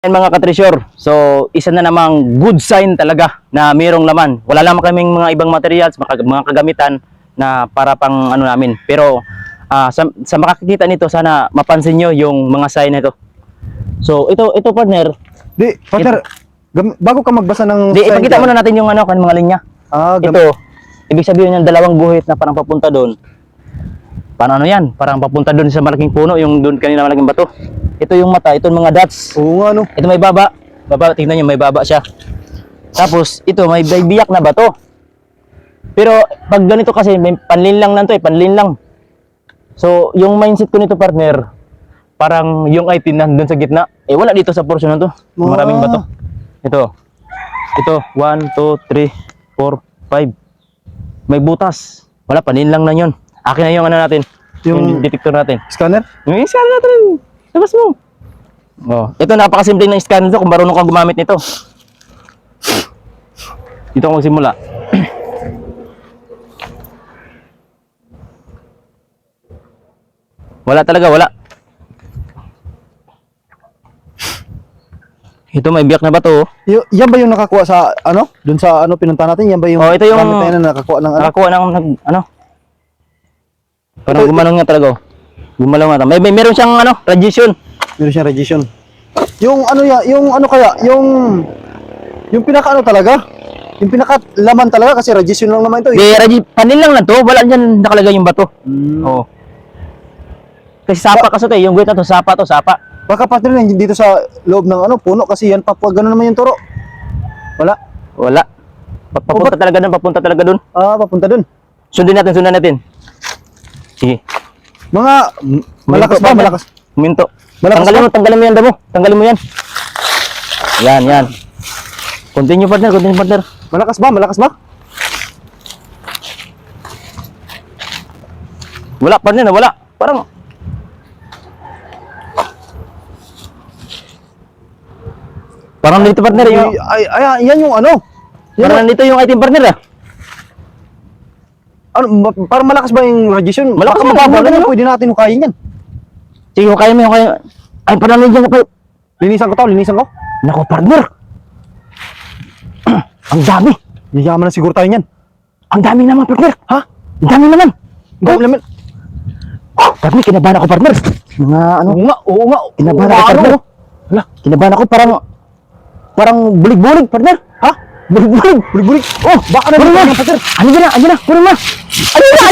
Yan mga katresyor, so isa na namang good sign talaga na mayroong laman. Wala naman kaming mga ibang materials, mga kagamitan na para pang ano namin. Pero sa makakita nito, sana mapansin nyo yung mga sign nito. So ito partner, Di, partner, bago ka magbasa ng di sign ipakita dyan. muna natin yung ano kan mga linya. Ito, ibig sabihin yung dalawang guhit na parang papunta doon. Paano yan? Parang papunta doon sa malaking puno, yung doon kanina malaking bato. Ito yung mata, ito yung mga dots. Oo nga, no. Ito may baba. Baba, tingnan nyo, may baba siya. Tapos, ito, may biyak na bato. Pero, pag ganito kasi, may panlinlang lang to panlinlang. So, yung mindset ko nito, partner, parang yung item nandun sa gitna, wala dito sa portion na to. Maraming bato. Ito, 1, 2, 3, 4, 5. May butas. Wala, panlinlang na yun. Akin na yung ano natin, yung detector natin. Scanner? Yung scanner natin. Labas mo. Oh, ito napakasimple ng scanner to kung marunong kang gumamit nito. Dito ako magsimula. Wala talaga, wala. Ito may biyak na bato. Yan ba yung nakakuha sa, ano? Doon sa, ano, pinunta natin? Yan ba yung Ito yung gamit na yan na nakakuha ng, ano? nakakuha ng ano? Parang gumalaw nga talaga. Gumalaw nga. Meron siyang ano, radiation. Meron siyang radiation. Yung ano ya, yung ano kaya, yung pinaka ano talaga? Yung pinaka laman talaga kasi radiation lang naman ito. Panin lang to. Wala diyan nakalagay yung bato. Oo. Kasi sapa kasi to, yung guhit na to, sapa to, sapa. Baka partner yan dito sa loob ng ano, puno kasi yan pag gano'n naman yung turo. Wala. Wala. Papunta talaga doon. Ah, papunta doon. Sundin natin. Sige. Mga malakas ba? Malakas. Minto. Malakas Tanggalin mo yan damo. Tanggalin mo yan. Yan. Continue partner. Malakas ba? Wala partner, wala. Parang dito partner yung Yan yung ano. parang dito yung item partner. Ano, parang malakas ba yung radiation? Malakas Baka ba? mababa na, pwede natin hukayin yan. Sige, kaya mo. Ay, parang nandiyan ka pa. Linisan ko. Nako partner. Ang dami. Yayaman na siguro tayo niyan. Ang dami naman partner. Ha? Ang dami naman. Dami naman. Partner, kinabahan ako partner. Mga ano? Oo nga. Kinabahan ako partner. Wala, kinabahan ako parang bulig-bulig partner. Ha? Bulig-bulig. Oh, baka naman yung partner. Ano na? Puro na. Ano na?